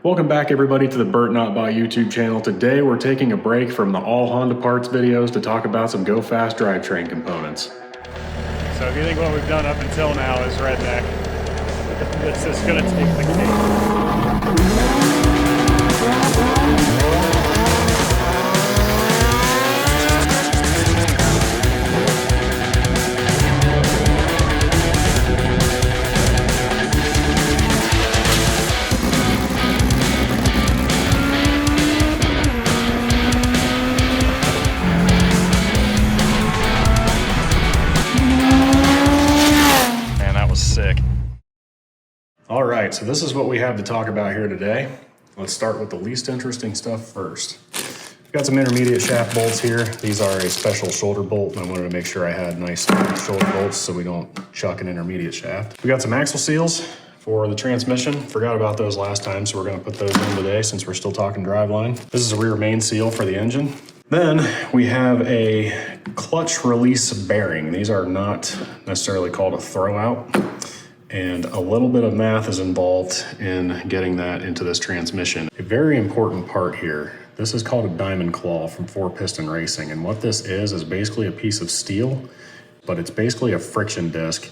Welcome back everybody to the Burt Not Buy YouTube channel. Today we're taking a break from the all Honda parts videos to talk about some Go Fast drivetrain components. So if you think what we've done up until now is redneck, this is going to take the cake. Sick. All right, so this is what we have to talk about here today. Let's start with the least interesting stuff first. We've got some intermediate shaft bolts here. These are a special shoulder bolt, and I wanted to make sure I had nice shoulder bolts so we don't chuck an intermediate shaft. We got some axle seals for the transmission. Forgot about those last time, so we're going to put those in today since we're still talking driveline. This is a rear main seal for the engine. Then we have a clutch release bearing. These are not necessarily called a throwout, and a little bit of math is involved in getting that into this transmission. A very important part here, this is called a diamond claw from 4-piston racing, and what this is basically a piece of steel, but it's basically a friction disc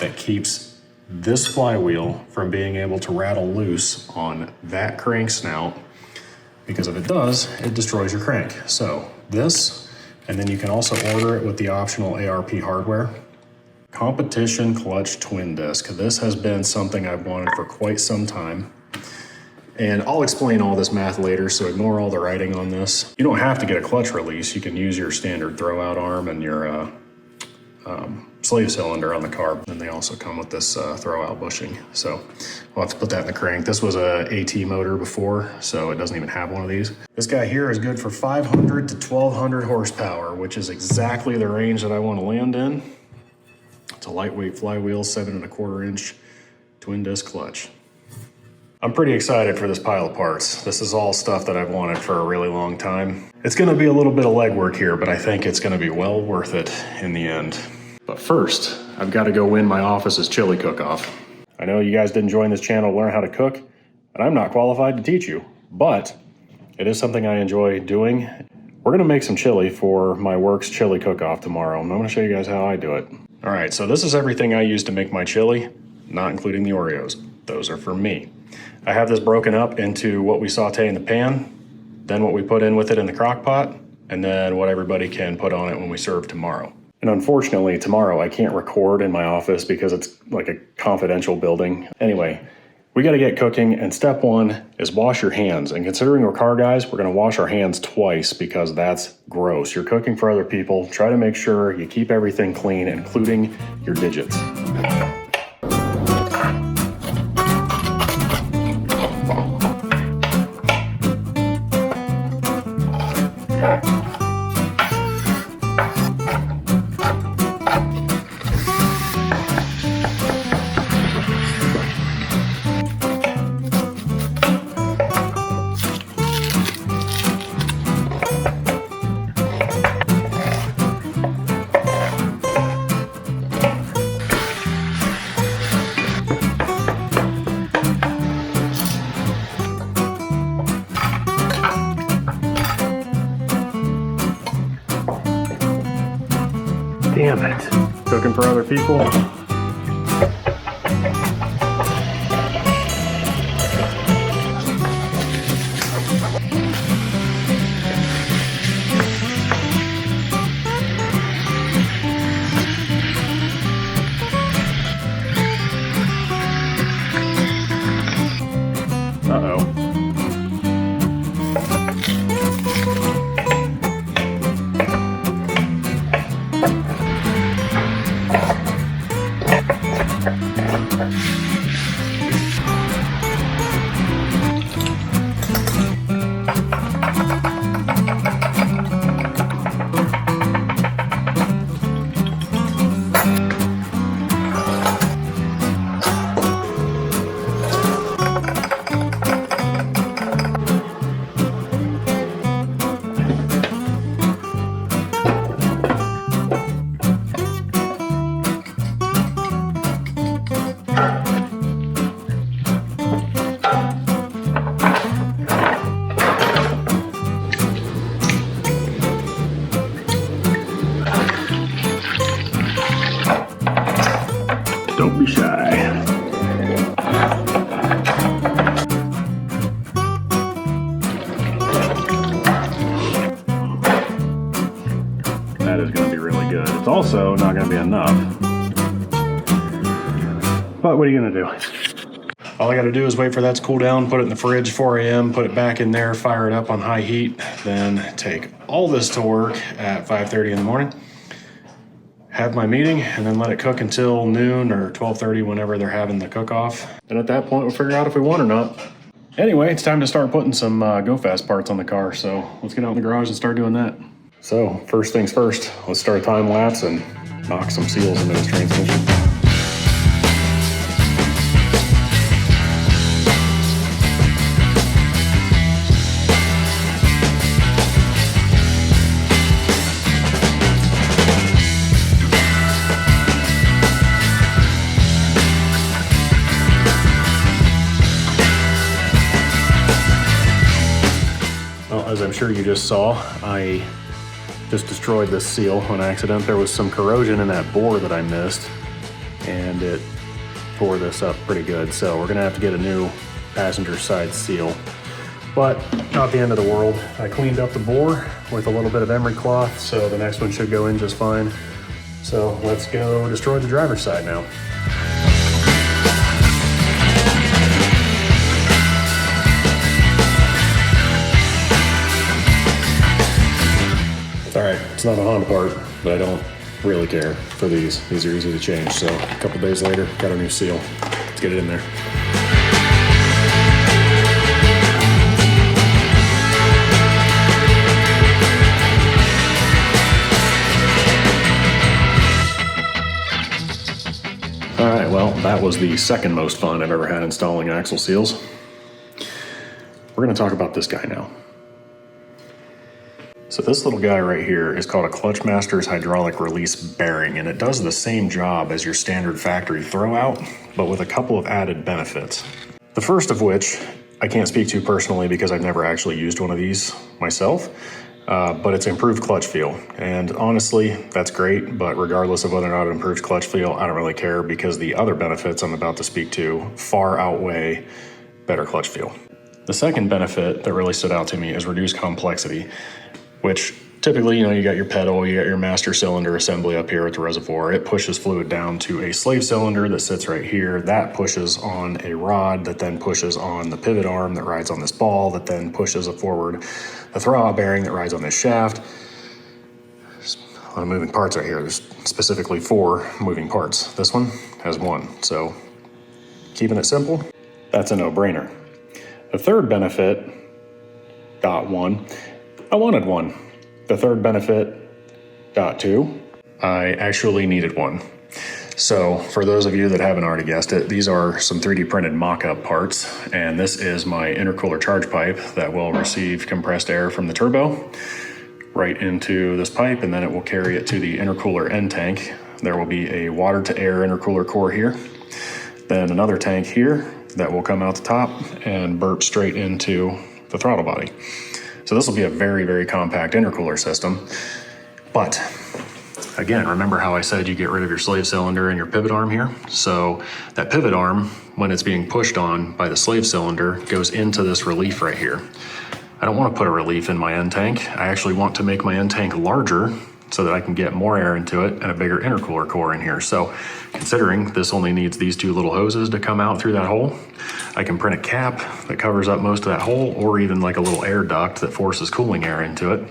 that keeps this flywheel from being able to rattle loose on that crank snout, because if it does, it destroys your crank. So this, and then you can also order it with the optional ARP hardware. Competition clutch twin disc. This has been something I've wanted for quite some time. And I'll explain all this math later, so ignore all the writing on this. You don't have to get a clutch release. You can use your standard throwout arm and your slave cylinder on the carb. And they also come with this throwout bushing. So we'll have to put that in the crank. This was a AT motor before, so it doesn't even have one of these. This guy here is good for 500 to 1200 horsepower, which is exactly the range that I want to land in. It's a lightweight flywheel, 7¼ inch twin disc clutch. I'm pretty excited for this pile of parts. This is all stuff that I've wanted for a really long time. It's gonna be a little bit of legwork here, but I think it's gonna be well worth it in the end. But first, I've got to go win my office's chili cook-off. I know you guys didn't join this channel to learn how to cook, and I'm not qualified to teach you, but it is something I enjoy doing. We're gonna make some chili for my work's chili cook-off tomorrow, and I'm gonna show you guys how I do it. All right, so this is everything I use to make my chili, not including the Oreos. Those are for me. I have this broken up into what we saute in the pan, then what we put in with it in the crock pot, and then what everybody can put on it when we serve tomorrow. And unfortunately, tomorrow I can't record in my office because it's like a confidential building. Anyway, we gotta get cooking, and step one is wash your hands. And considering we're car guys, we're gonna wash our hands twice because that's gross. You're cooking for other people. Try to make sure you keep everything clean, including your digits. Damn it. Cooking for other people. Uh-oh. also not gonna be enough. But what are you gonna do? All I gotta do is wait for that to cool down, put it in the fridge, 4 a.m., put it back in there, fire it up on high heat, then take all this to work at 5:30 in the morning, have my meeting, and then let it cook until noon or 12:30 whenever they're having the cook-off. And at that point, we'll figure out if we want or not. Anyway, it's time to start putting some Go Fast parts on the car, so let's get out in the garage and start doing that. So, first things first, let's start a time lapse and knock some seals into this transmission. Well, as I'm sure you just saw, I just destroyed this seal on accident. There was some corrosion in that bore that I missed, and it tore this up pretty good. So we're gonna have to get a new passenger side seal, but not the end of the world. I cleaned up the bore with a little bit of emery cloth, so the next one should go in just fine. So let's go destroy the driver's side now. All right, it's not a Honda part, but I don't really care for these. These are easy to change. So a couple days later, got a new seal. Let's get it in there. All right, well, that was the second most fun I've ever had installing axle seals. We're gonna talk about this guy now. So this little guy right here is called a Clutchmaster's hydraulic release bearing, and it does the same job as your standard factory throwout, but with a couple of added benefits. The first of which I can't speak to personally because I've never actually used one of these myself, but it's improved clutch feel. And honestly, that's great, but regardless of whether or not it improves clutch feel, I don't really care because the other benefits I'm about to speak to far outweigh better clutch feel. The second benefit that really stood out to me is reduced complexity, which typically, you got your pedal, you got your master cylinder assembly up here at the reservoir. It pushes fluid down to a slave cylinder that sits right here. That pushes on a rod that then pushes on the pivot arm that rides on this ball that then pushes forward the throwout bearing that rides on this shaft. There's a lot of moving parts right here. There's specifically 4 moving parts. This one has 1. So keeping it simple, that's a no-brainer. The third benefit, dot 1, I wanted one. The third benefit, dot 2, I actually needed one. So for those of you that haven't already guessed it, these are some 3D printed mock-up parts, and this is my intercooler charge pipe that will receive compressed air from the turbo right into this pipe, and then it will carry it to the intercooler end tank. There will be a water to air intercooler core here, then another tank here that will come out the top and burp straight into the throttle body. So this will be a very, very compact intercooler system. But again, remember how I said you get rid of your slave cylinder and your pivot arm here? So that pivot arm, when it's being pushed on by the slave cylinder, goes into this relief right here. I don't want to put a relief in my end tank. I actually want to make my end tank larger so that I can get more air into it and a bigger intercooler core in here. So considering this only needs these 2 little hoses to come out through that hole, I can print a cap that covers up most of that hole, or even like a little air duct that forces cooling air into it,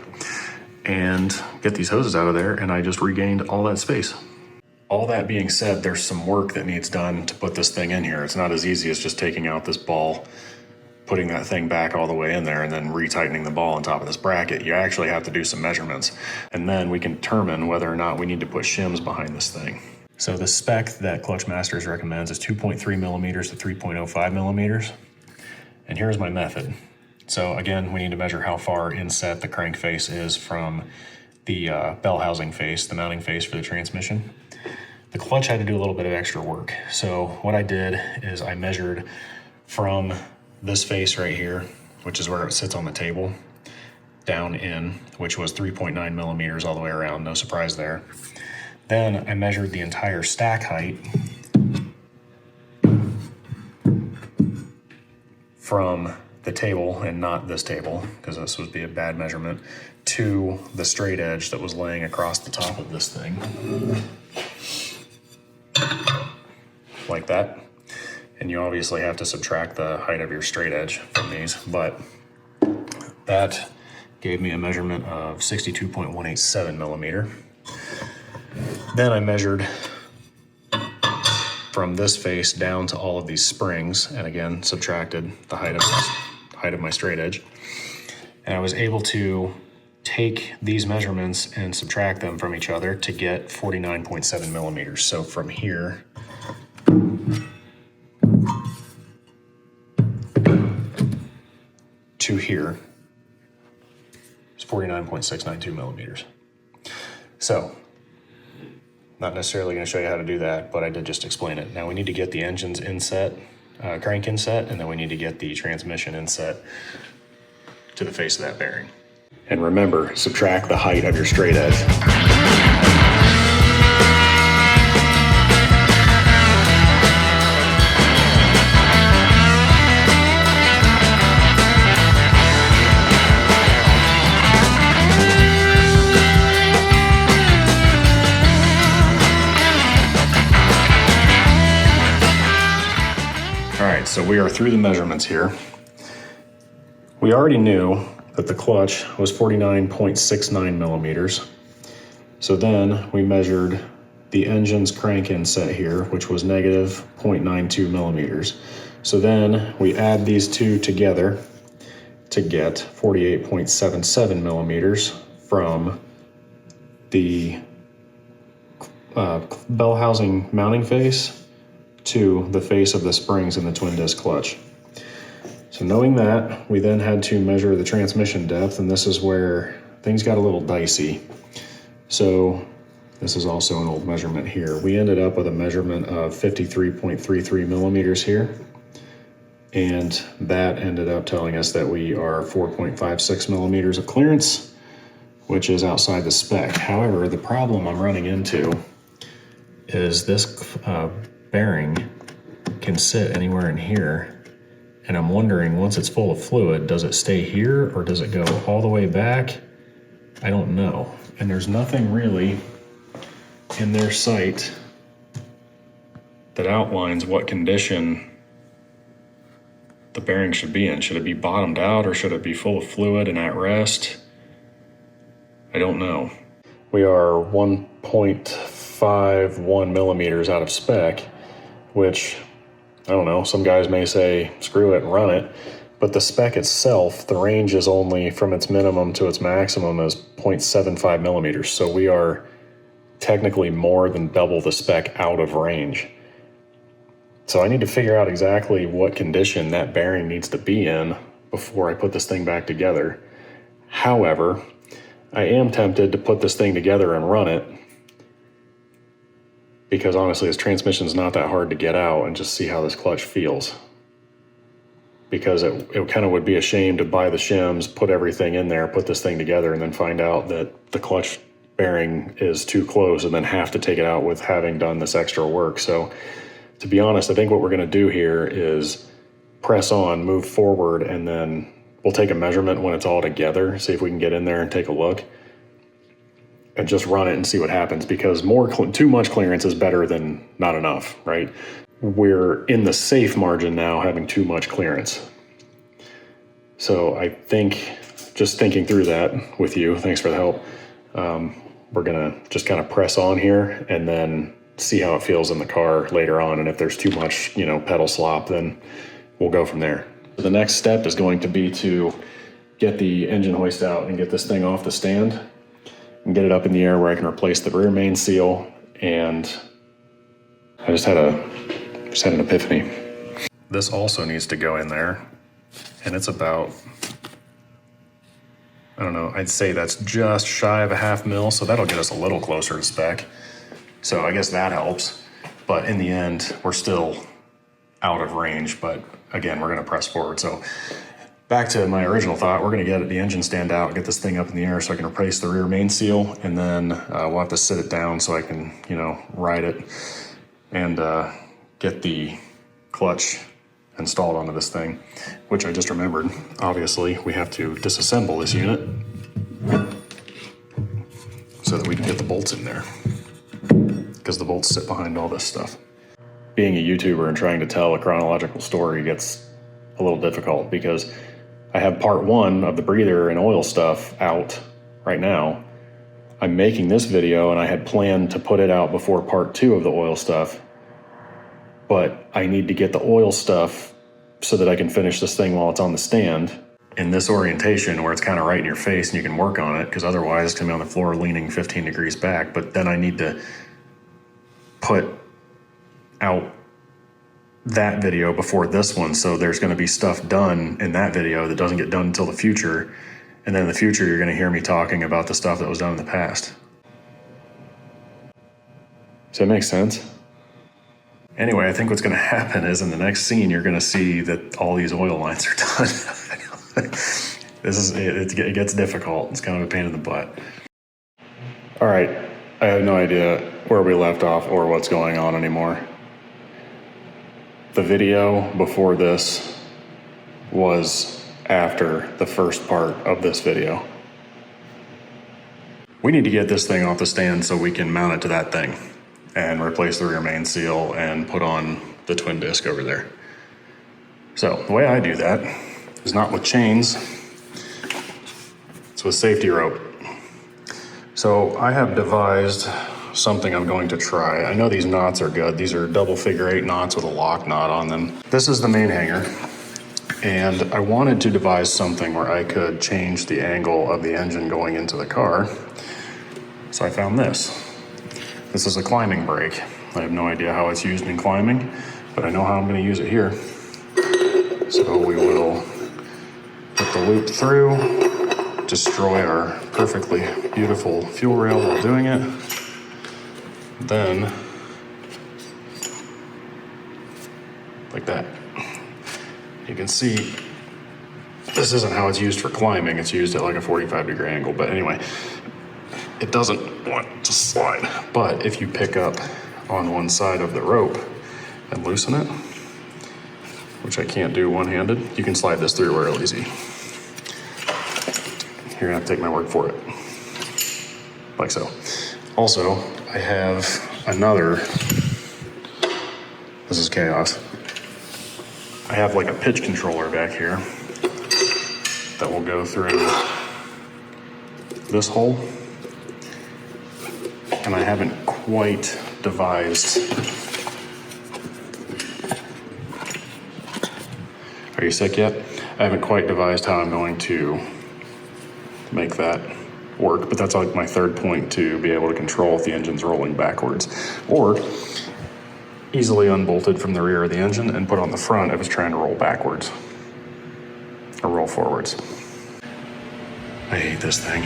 and get these hoses out of there, and I just regained all that space. All that being said, there's some work that needs done to put this thing in here. It's not as easy as just taking out this ball, putting that thing back all the way in there, and then retightening the ball on top of this bracket. You actually have to do some measurements, and then we can determine whether or not we need to put shims behind this thing. So the spec that Clutchmasters recommends is 2.3 millimeters to 3.05 millimeters. And here's my method. So again, we need to measure how far inset the crankface is from the bell housing face, the mounting face for the transmission. The clutch had to do a little bit of extra work. So what I did is I measured from this face right here, which is where it sits on the table, down in, which was 3.9 millimeters all the way around, no surprise there. Then I measured the entire stack height from the table, and not this table, because this would be a bad measurement, to the straight edge that was laying across the top of this thing. Like that. And you obviously have to subtract the height of your straight edge from these, but that gave me a measurement of 62.187 millimeter. Then I measured from this face down to all of these springs, and again subtracted the height of my straight edge. And I was able to take these measurements and subtract them from each other to get 49.7 millimeters. So from here to here is 49.692 millimeters. So, not necessarily going to show you how to do that, but I did just explain it. Now we need to get the engine's inset, crank inset, and then we need to get the transmission inset to the face of that bearing. And remember, subtract the height of your straight edge. So we are through the measurements here. We already knew that the clutch was 49.69 millimeters. So then we measured the engine's crank inset here, which was negative 0.92 millimeters. So then we add these two together to get 48.77 millimeters from the bell housing mounting face to the face of the springs in the twin disc clutch. So knowing that, we then had to measure the transmission depth, and this is where things got a little dicey. So this is also an old measurement here. We ended up with a measurement of 53.33 millimeters here, and that ended up telling us that we are 4.56 millimeters of clearance, which is outside the spec. However, the problem I'm running into is this bearing can sit anywhere in here, and I'm wondering, once it's full of fluid, does it stay here or does it go all the way back? I don't know. And there's nothing really in their site that outlines what condition the bearing should be in. Should it be bottomed out, or should it be full of fluid and at rest? I don't know. We are 1.51 millimeters out of spec, which, I don't know, some guys may say, screw it, run it. But the spec itself, the range is only from its minimum to its maximum is 0.75 millimeters. So we are technically more than double the spec out of range. So I need to figure out exactly what condition that bearing needs to be in before I put this thing back together. However, I am tempted to put this thing together and run it, because honestly, this transmission is not that hard to get out, and just see how this clutch feels. Because it kind of would be a shame to buy the shims, put everything in there, put this thing together, and then find out that the clutch bearing is too close, and then have to take it out with having done this extra work. So to be honest, I think what we're gonna do here is press on, move forward, and then we'll take a measurement when it's all together, see if we can get in there and take a look, and just run it and see what happens, because too much clearance is better than not enough, right? We're in the safe margin now, having too much clearance. So I think, just thinking through that with you, thanks for the help, we're gonna just kind of press on here and then see how it feels in the car later on. And if there's too much, pedal slop, then we'll go from there. The next step is going to be to get the engine hoist out and get this thing off the stand and get it up in the air where I can replace the rear main seal. And I just had an epiphany. This also needs to go in there, and it's about, I don't know, I'd say that's just shy of a 0.5 mil, so that'll get us a little closer to spec. So I guess that helps, but in the end, we're still out of range. But again, we're gonna press forward. So back to my original thought, we're gonna get the engine stand out, get this thing up in the air so I can replace the rear main seal, and then we'll have to sit it down so I can, ride it and get the clutch installed onto this thing, which I just remembered. Obviously, we have to disassemble this unit so that we can get the bolts in there, because the bolts sit behind all this stuff. Being a YouTuber and trying to tell a chronological story gets a little difficult because I have part 1 of the breather and oil stuff out right now. I'm making this video and I had planned to put it out before part 2 of the oil stuff, but I need to get the oil stuff so that I can finish this thing while it's on the stand in this orientation where it's kind of right in your face and you can work on it, because otherwise it's gonna be on the floor leaning 15 degrees back. But then I need to put out that video before this one, so there's going to be stuff done in that video that doesn't get done until the future, and then in the future you're going to hear me talking about the stuff that was done in the past. Does that make sense? Anyway, I think what's going to happen is in the next scene you're going to see that all these oil lines are done. It gets difficult. It's kind of a pain in the butt. All right, I have no idea where we left off or what's going on anymore. The video before this was after the first part of this video. We need to get this thing off the stand so we can mount it to that thing and replace the rear main seal and put on the twin disc over there. So the way I do that is not with chains, it's with safety rope. So I have devised something I'm going to try. I know these knots are good. These are double figure 8 knots with a lock knot on them. This is the main hanger, and I wanted to devise something where I could change the angle of the engine going into the car. So I found this. This is a climbing brake. I have no idea how it's used in climbing, but I know how I'm going to use it here. So we will put the loop through, destroy our perfectly beautiful fuel rail while doing it. Then, like that. You can see this isn't how it's used for climbing. It's used at like a 45-degree angle. But anyway, it doesn't want to slide. But if you pick up on one side of the rope and loosen it, which I can't do one-handed, you can slide this through real easy. You're gonna have to take my word for it. Like so. Also, I have another, this is chaos. I have like a pitch controller back here that will go through this hole. And I haven't quite devised. Are you sick yet? I haven't quite devised how I'm going to make that work, but that's like my third point to be able to control if the engine's rolling backwards, or easily unbolted from the rear of the engine and put on the front if it's trying to roll backwards or roll forwards. I hate this thing.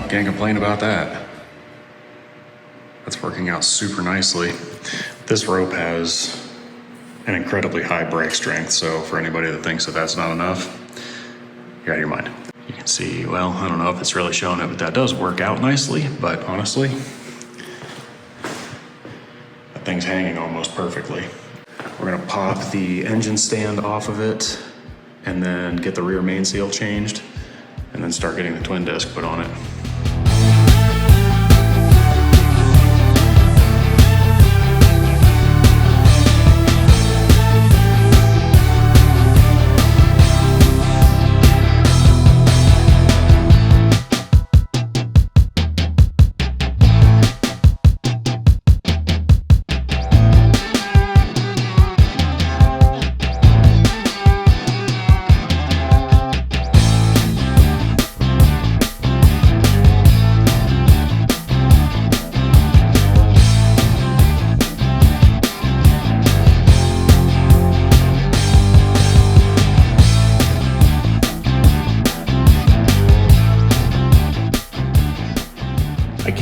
Can't complain about that. That's working out super nicely. This rope has an incredibly high brake strength, so for anybody that thinks that that's not enough, you're out of your mind. You can see, well, I don't know if it's really showing it, but that does work out nicely, but honestly, that thing's hanging almost perfectly. We're gonna pop the engine stand off of it and then get the rear main seal changed and then start getting the twin disc put on it.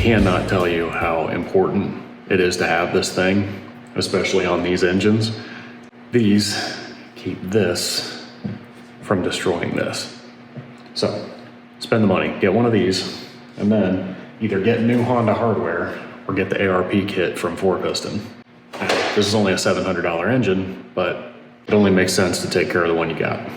cannot tell you how important it is to have this thing, especially on these engines. These keep this from destroying this. So spend the money, get one of these, and then either get new Honda hardware or get the ARP kit from 4Piston. This is only a $700 engine, but it only makes sense to take care of the one you got.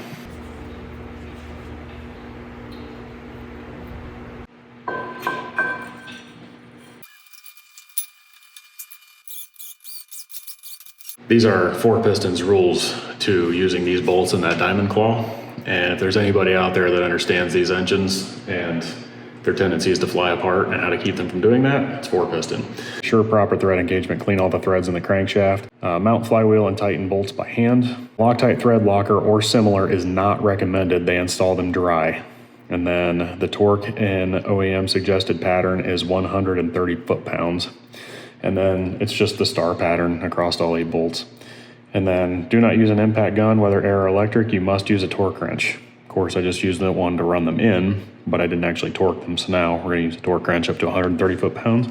These are 4Piston's rules to using these bolts in that diamond claw. And if there's anybody out there that understands these engines and their tendencies to fly apart and how to keep them from doing that, it's 4Piston. Sure proper thread engagement, clean all the threads in the crankshaft. Mount flywheel and tighten bolts by hand. Loctite thread locker or similar is not recommended. They install them dry. And then the torque in OEM suggested pattern is 130 foot-pounds. And then it's just the star pattern across all 8 bolts. And then do not use an impact gun, whether air or electric. You must use a torque wrench. Of course, I just used the one to run them in, but I didn't actually torque them. So now we're gonna use a torque wrench up to 130 foot-pounds.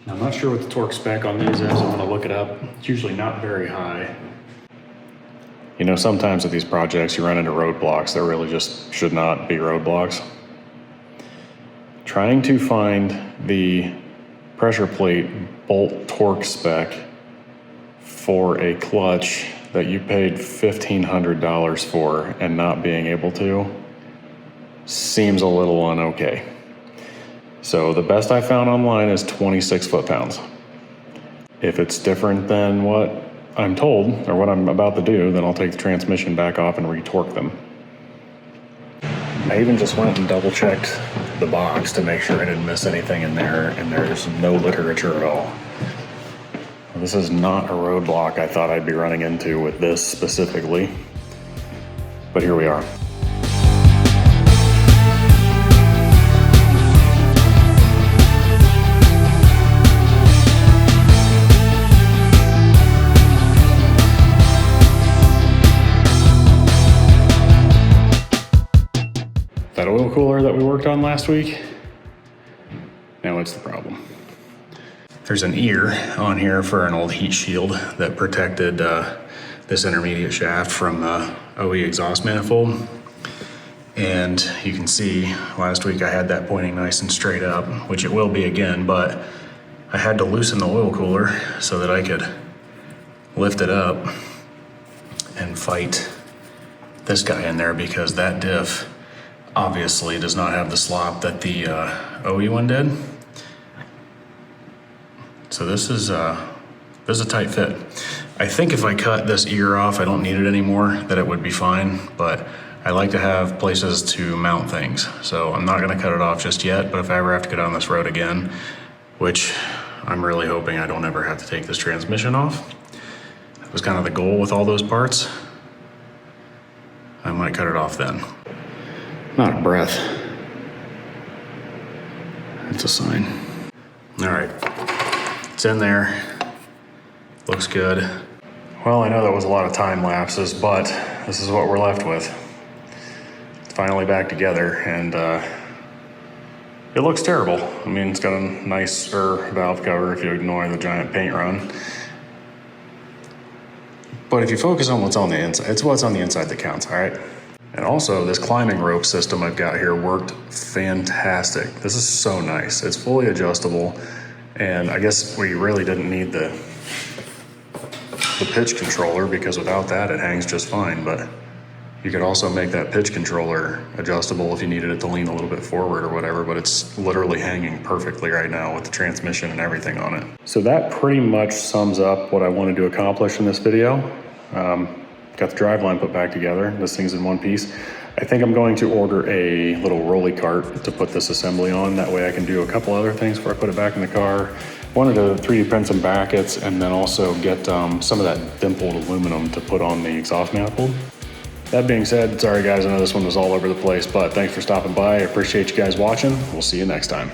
Now, I'm not sure what the torque spec on these is. I'm gonna look it up. It's usually not very high. You know, sometimes with these projects, you run into roadblocks that really just should not be roadblocks. Trying to find the pressure plate bolt torque spec for a clutch that you paid $1,500 for and not being able to seems a little un-okay. So the best I found online is 26 foot-pounds. If it's different than what I'm told or what I'm about to do, then I'll take the transmission back off and retorque them. I even just went and double checked the box to make sure I didn't miss anything in there, and there's no literature at all. This is not a roadblock I thought I'd be running into with this specifically, but here we are. That oil cooler that we worked on last week, now it's the problem. There's an ear on here for an old heat shield that protected this intermediate shaft from OE exhaust manifold. And you can see last week I had that pointing nice and straight up, which it will be again, but I had to loosen the oil cooler so that I could lift it up and fight this guy in there, because that diff obviously does not have the slop that the OE one did. So this is a tight fit. I think if I cut this ear off, I don't need it anymore, that it would be fine, but I like to have places to mount things. So I'm not gonna cut it off just yet, but if I ever have to go down this road again, which I'm really hoping I don't ever have to take this transmission off. That was kind of the goal with all those parts. I might cut it off then. Not a breath. It's a sign. All right, it's in there. Looks good. Well, I know that was a lot of time lapses, but this is what we're left with. It's finally back together, and it looks terrible. I mean, it's got a nicer valve cover if you ignore the giant paint run. But if you focus on what's on the inside, it's what's on the inside that counts, all right? And also, this climbing rope system I've got here worked fantastic. This is so nice. It's fully adjustable, and I guess we really didn't need the pitch controller, because without that it hangs just fine. But you could also make that pitch controller adjustable if you needed it to lean a little bit forward or whatever, but it's literally hanging perfectly right now with the transmission and everything on it. So that pretty much sums up what I wanted to accomplish in this video. got the driveline put back together. This thing's in one piece. I think I'm going to order a little rolly cart to put this assembly on. That way I can do a couple other things before I put it back in the car. Wanted to 3D print some brackets and then also get some of that dimpled aluminum to put on the exhaust manifold. That being said, sorry guys, I know this one was all over the place, but thanks for stopping by. I appreciate you guys watching. We'll see you next time.